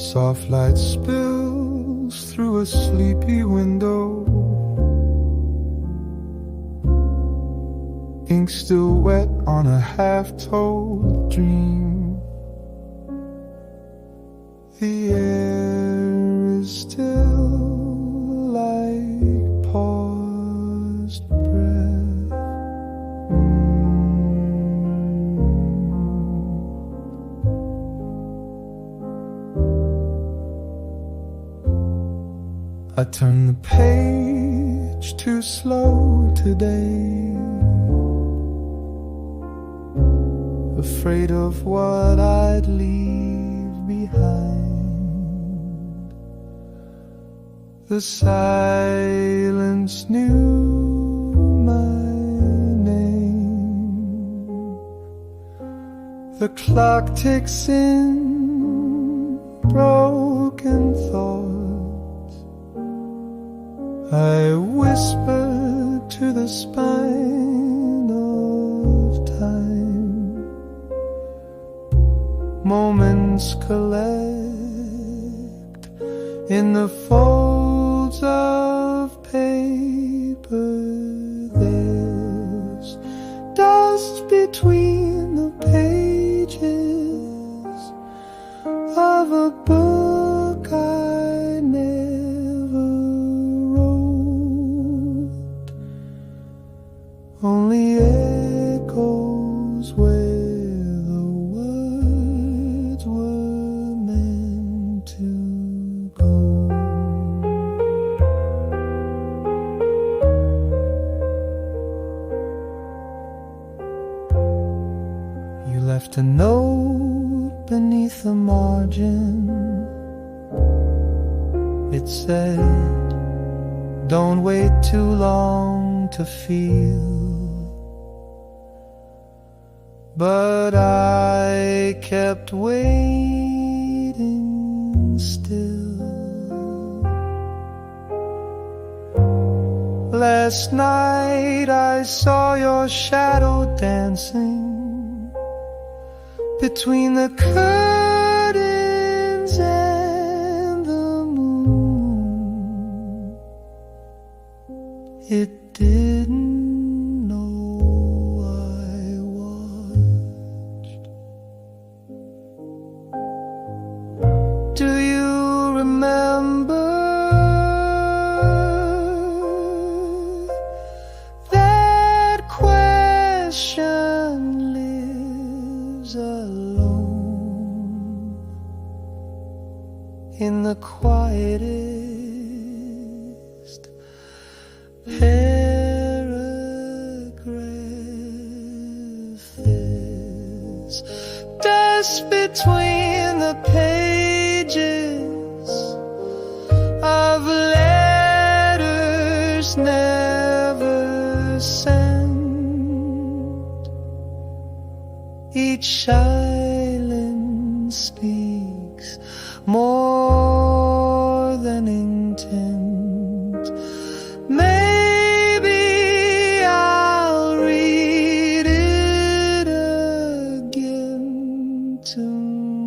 Soft light spills through a sleepy window. Ink still wet on a half-told dream. The air is still like paused breath. I turn the page too slow today, afraid of what I'd leave behind. The silence knew my name. The clock ticks in broken thoughts. I whisper to the spine of time. Moments collect in the folds of paper. There's dust between the pages of a book I never wrote. Only echoes where the words were meant to go. You left a note beneath the margin. It said, don't wait too long to feel. But I kept waiting still. Last night I saw your shadow dancing between the curtains and the moon. It didn't know I watched. Do you remember that question lives alone in the quietest paragraph. There's dust between the pages of letters never sent. Each silence speaks more than intent. Maybe I'll read it again tomorrow.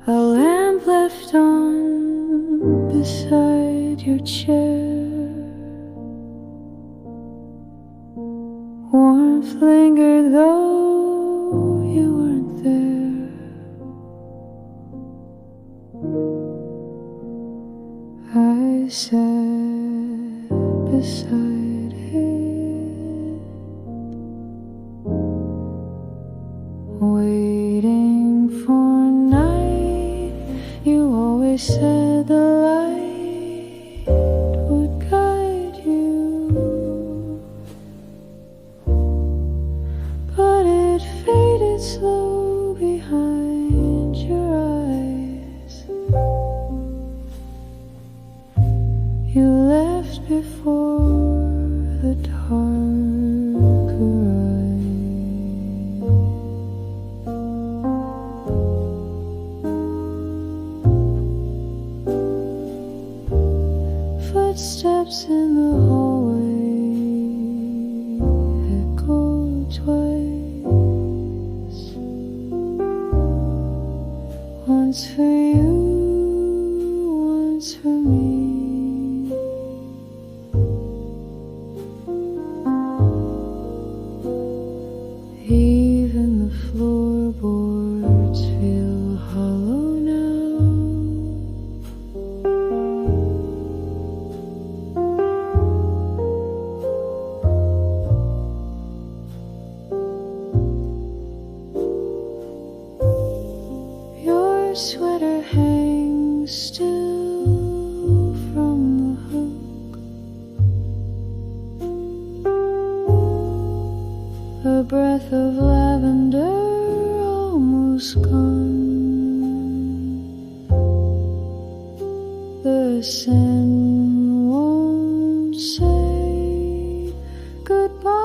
A lamp left on beside your chair. Warmth lingered though you weren't there. I sat beside it, waiting for night. You always said the light would guide you, but it faded slow behind your eyes. You left before the dark arrived. twice. Once for you, once for me. Even the floorboards feel hollow now. Your sweater hangs still from the hook. A breath of lavender almost gone. The scent won't say goodbye.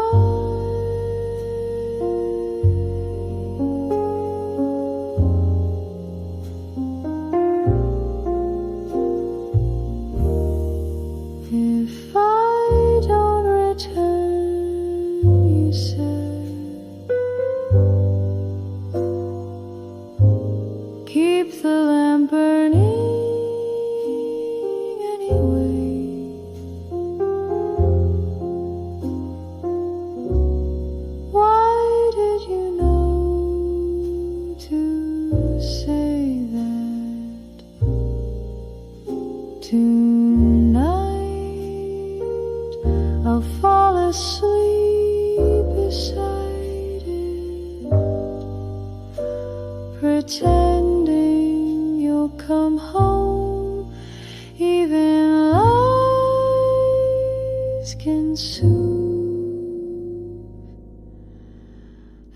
If I don't return, you said, keep the lamp burning anyway. Why did you know to say that? Tonight I'll fall asleep beside it, pretending you'll come home. Even lies can soothe,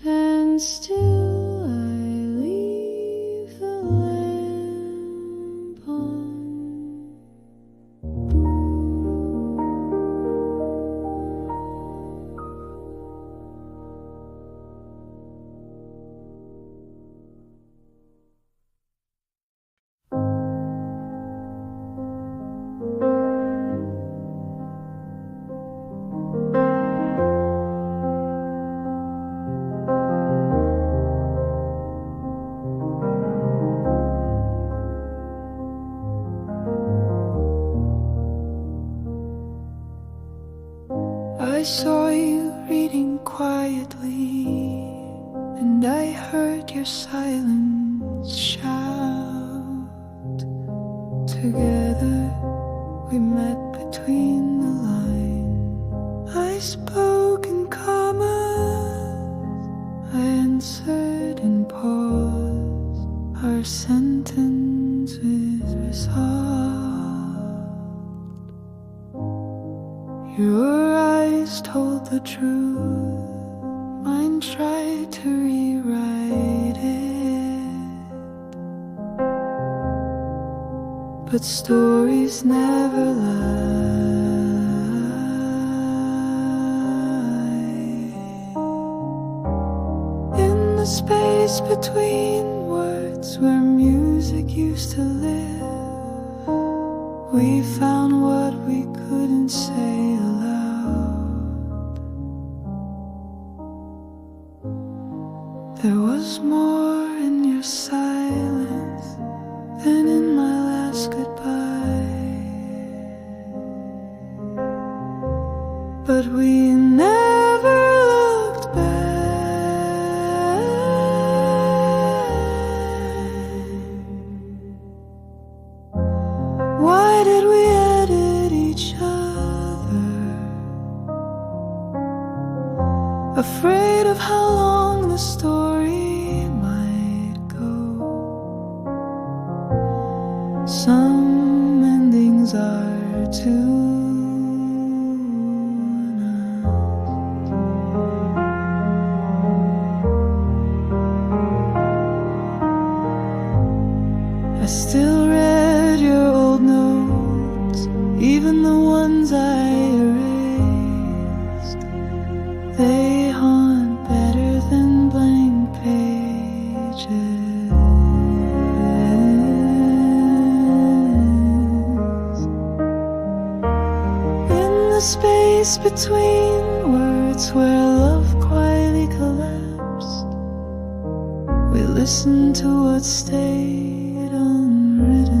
and still I leave the lamp on. I saw you reading quietly, and I heard your silence shout. Together we met between the lines. I spoke in commas, I answered in pause. Our sentences resolved. Your eyes told the truth, mine tried to rewrite it. But stories never lie. In the space between words where music used to live, we found what we couldn't say aloud. There was more in your silence than in my last goodbye. But we never looked back. Why did we edit each other? Afraid of how long the story might go. Some endings are too I still read your old notes, even the ones I erased. They haunt better than blank pages. In the space between words where love quietly listen to what stayed unwritten,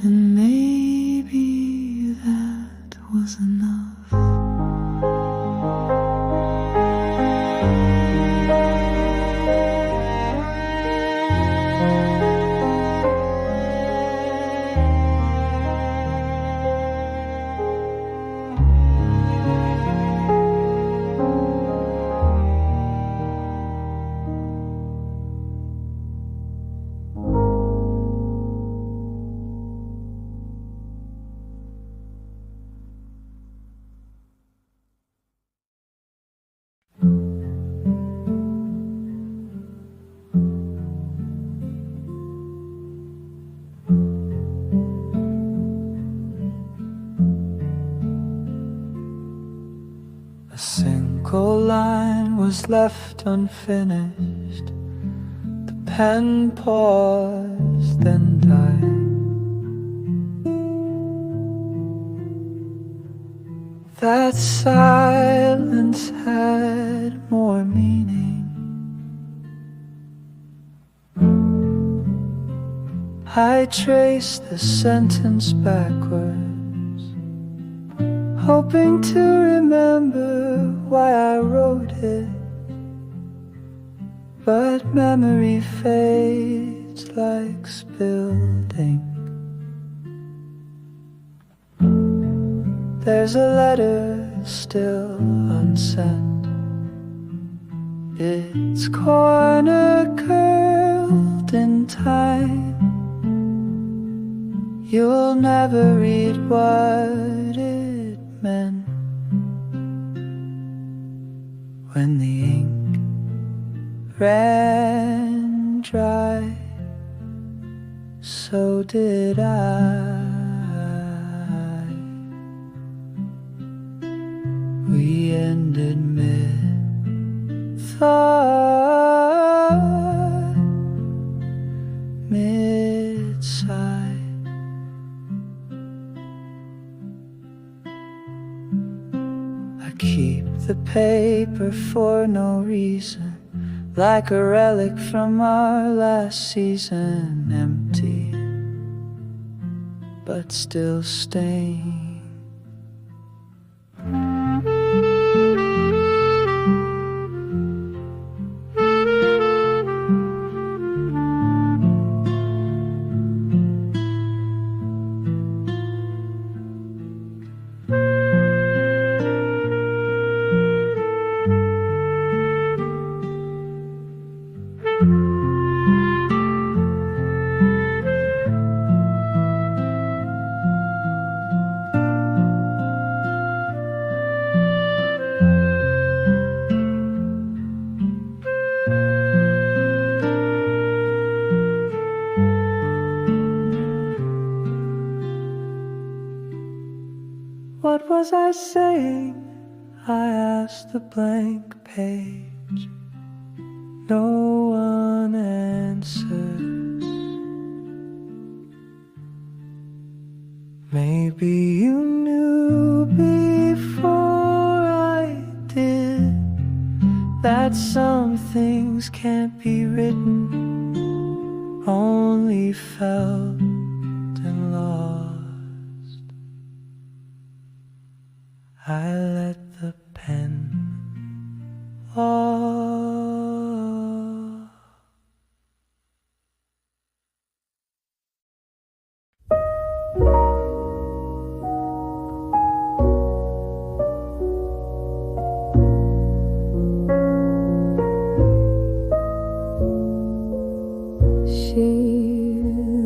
and maybe that was enough. A single line was left unfinished. The pen paused, then died. That silence had more meaning. I traced the sentence backwards, hoping to remember why I wrote it. But memory fades like spilled ink. There's a letter still unsent, its corner curled in time. You'll never read what it meant when the ink ran dry. So did I. We ended mid-thought, mid-sigh. I keep the paper for no reason, like a relic from our last season, empty, but still stained. What was I saying? I asked the blank page. No one answers. Maybe you knew before I did that some things can't be written, only felt and lost. I let the pen fall.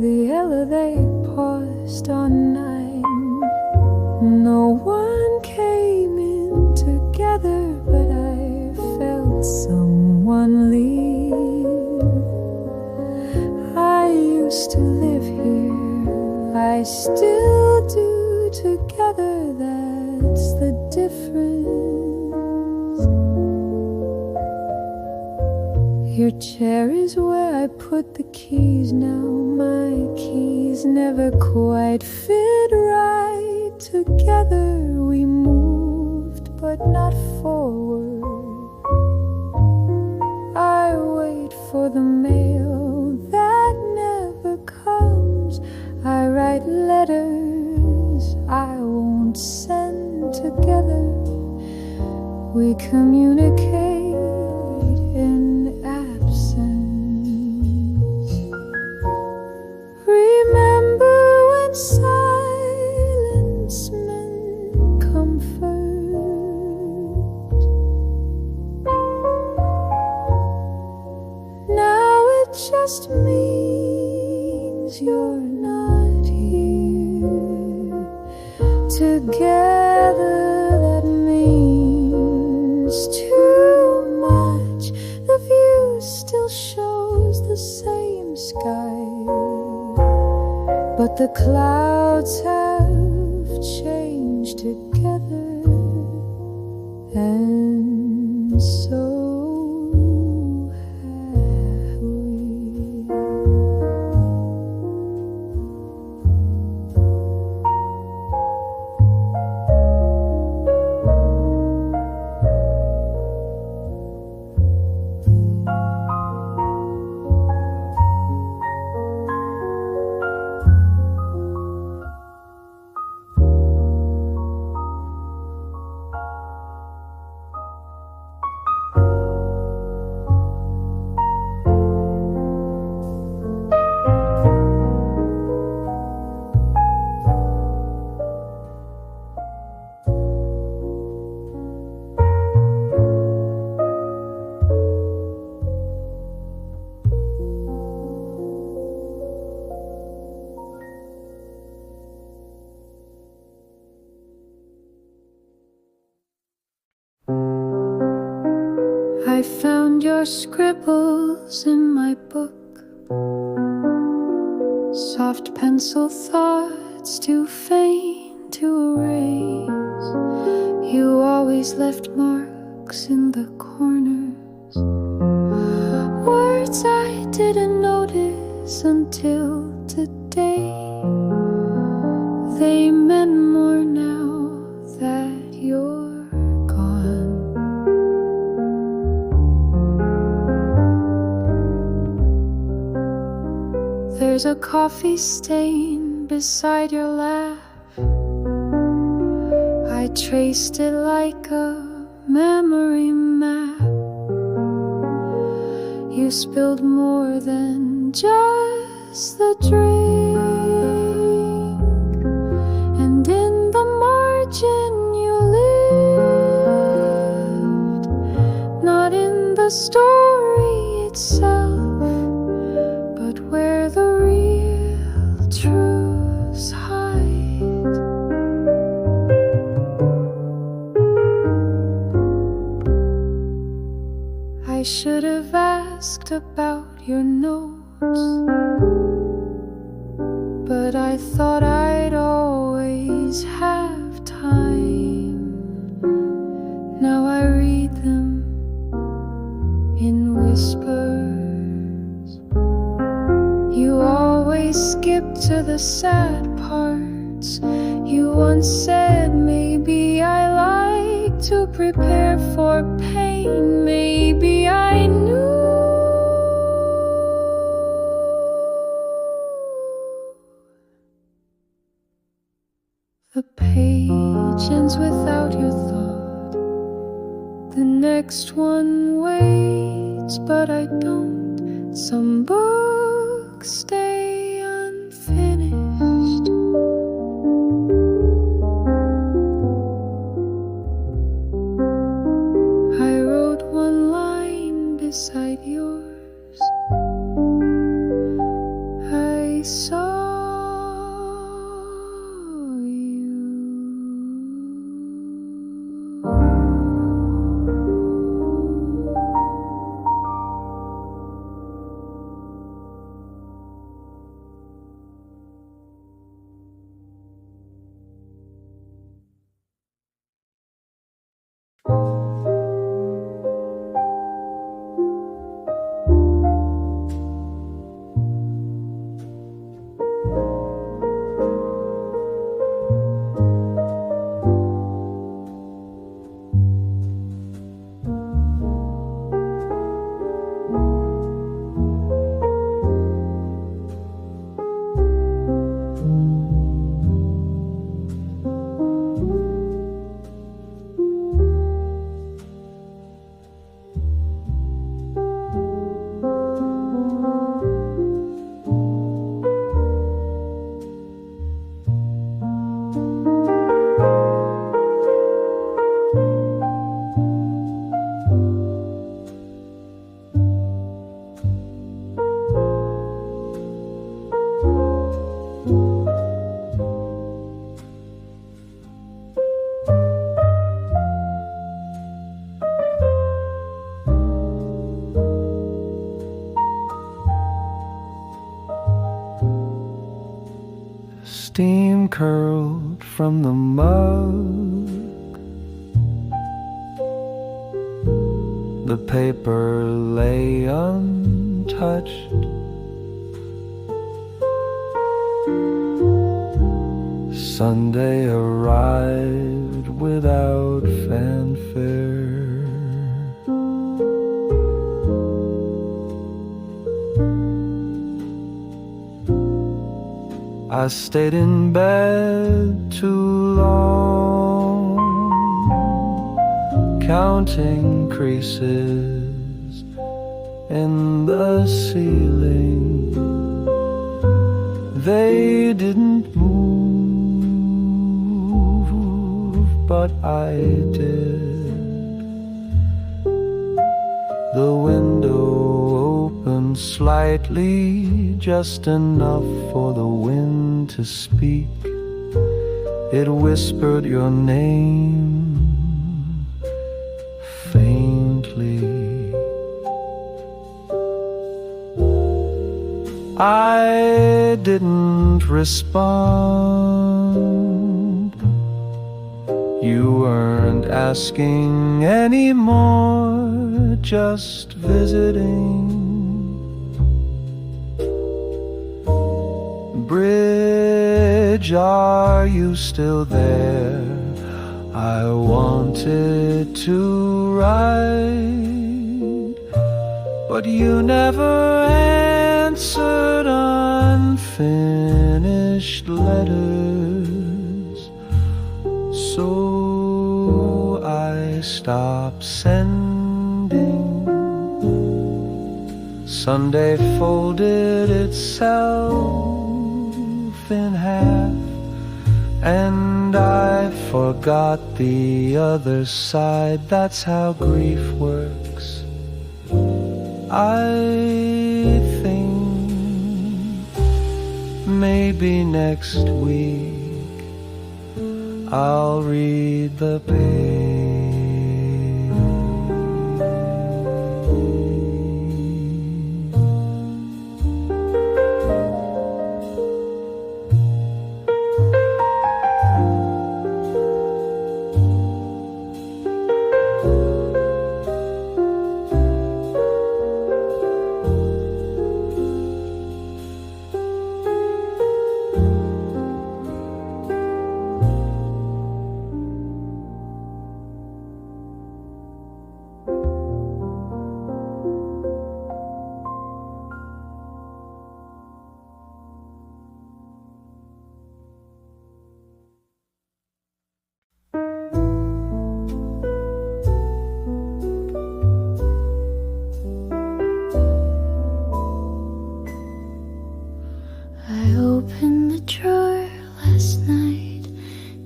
The elevate paused on 9. No one came in together, but I felt someone leave. I used to live here, I still do. Together, that's the difference. Your chair is where I put the keys now. My keys never quite fit right. Together we moved, but not forward. We communicate in absence. Remember when silence meant comfort? Now it just means you're not here. Together that means too much. The view still shows the same sky, but the clouds have changed together, and so have we. I found your scribbles in my book, soft pencil thoughts too faint to erase. You always left marks in the corners, words I didn't notice until today. They meant more now that you're There's a coffee stain beside your laugh. I traced it like a memory map. You spilled more than just the drink, and in the margin you lived, not in the story itself, but where the real truths hide. I should have asked about your notes, but I thought I'd always have time. Now I read them in whispers. You always skip to the sad parts. You once said maybe I like to prepare for pain. Maybe I knew the page ends without your thought. The next one waits, but I don't. Some books stay unfinished. I wrote one line beside yours. I saw steam curled from the mug. The paper lay untouched. Sunday arrived without fanfare. I stayed in bed too long, counting creases in the ceiling. They didn't move, but I did. The window opened slightly, just enough for the wind to speak. It whispered your name faintly. I didn't respond. You weren't asking anymore, just visiting. Bridge, are you still there? I wanted to write, but you never answered unfinished letters. So I stopped sending. Sunday folded itself in half, and I forgot the other side. That's how grief works, I think. Maybe next week I'll read the page.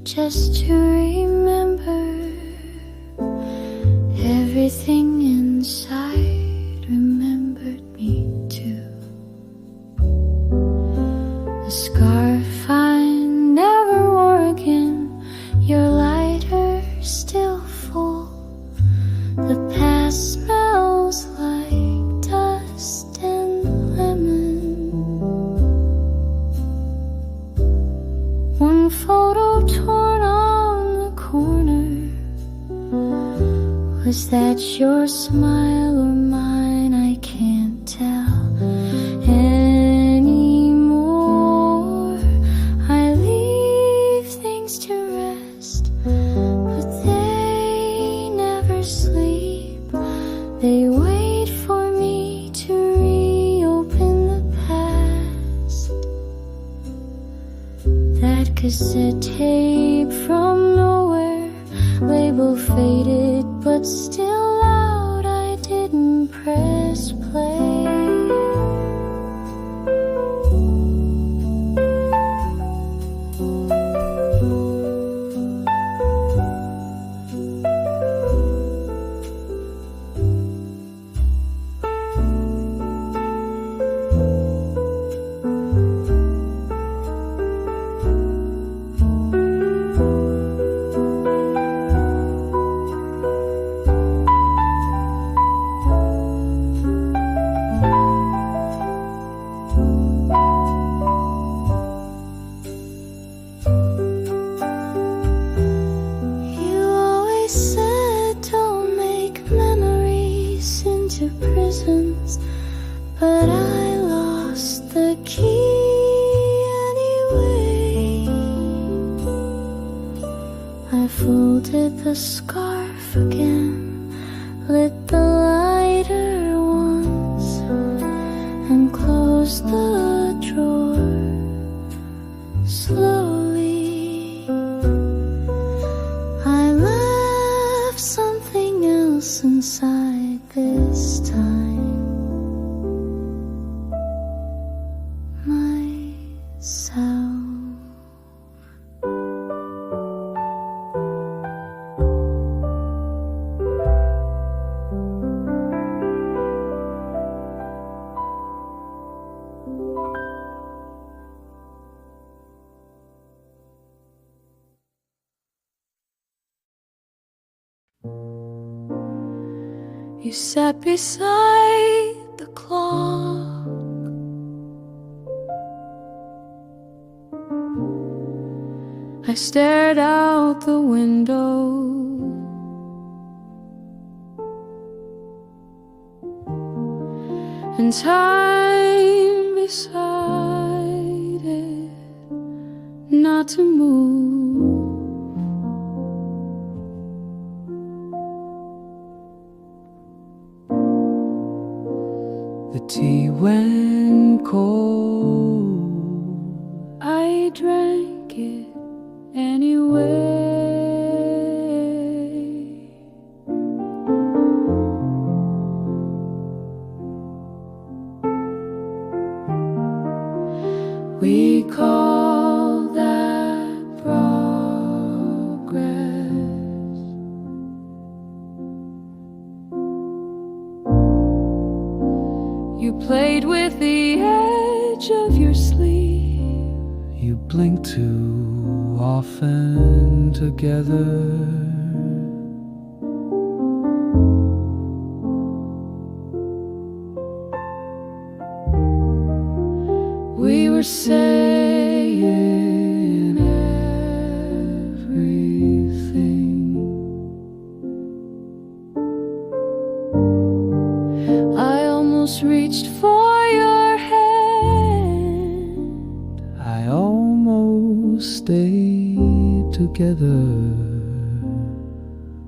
Just to remember everything inside remembered me too. The scarf I never wore again, your lighter still full. The past smells like dust and lemon. One photo torn on the corner. Was that your smile or mine? I can't tell anymore. I leave things to rest, but they never sleep. They wait for me to reopen the past. That cassette tape from nowhere, label faded but still loud. I didn't press play. to prisons, but I lost the key anyway. I folded the scarf again, lit the lighter once, and closed the drawer slowly. I left something else inside this time, myself. You sat beside the clock, I stared out the window, and time decided not to move. The tea went cold, I drank it anyway. We call that progress. You played with the edge of your sleeve. you blinked too often together. We were saying everything. I almost reached for your hand. I almost stayed together.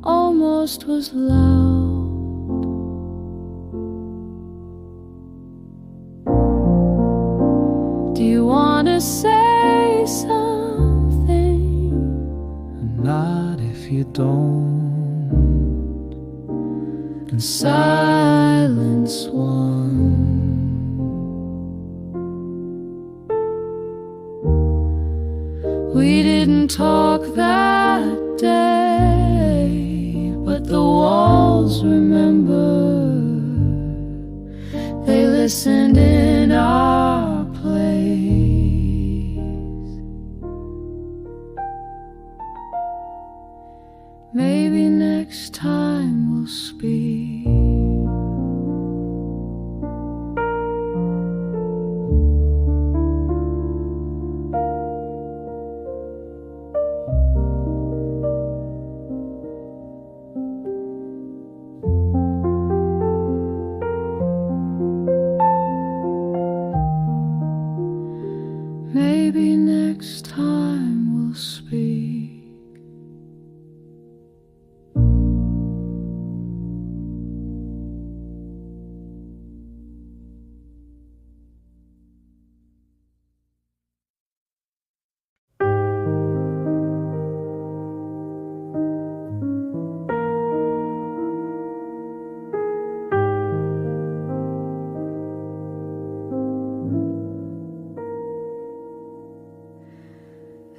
Almost was loud. Do you wanna say something? Not if you don't. And Silence won. We didn't talk that day, but the walls remember. They listened in our place. Maybe next time we'll speak. Maybe next time we'll speak.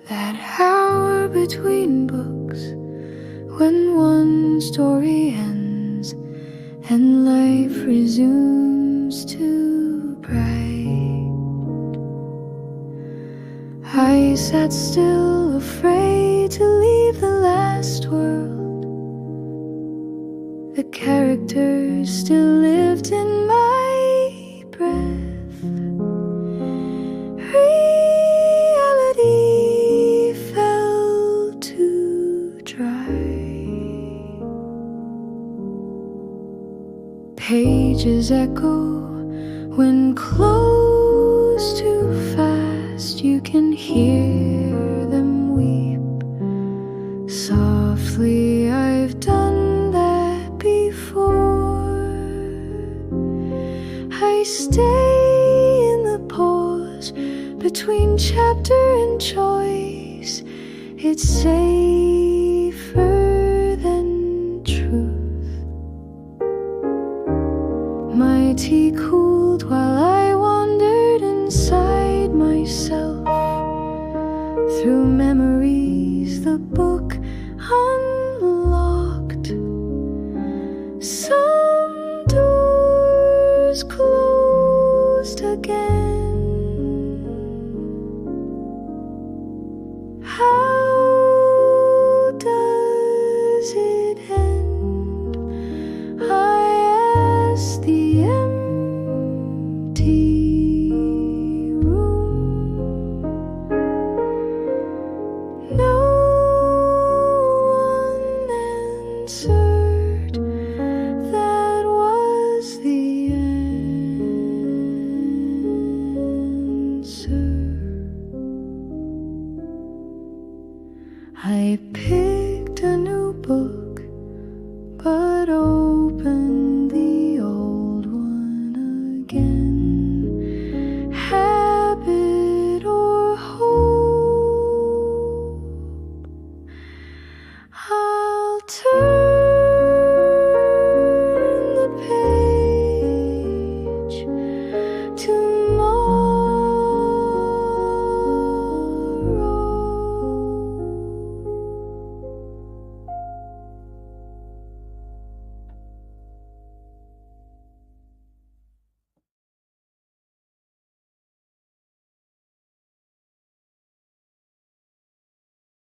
That hour between books, when one story ends and life resumes to bright. I sat still, afraid to leave the last world. The characters still lived in my breath. Reality fell to dry. pages echo when close too fast. You can hear them weep softly. I've done that before. I stay in the pause between chapter and choice. It's safer than truth. Mighty cool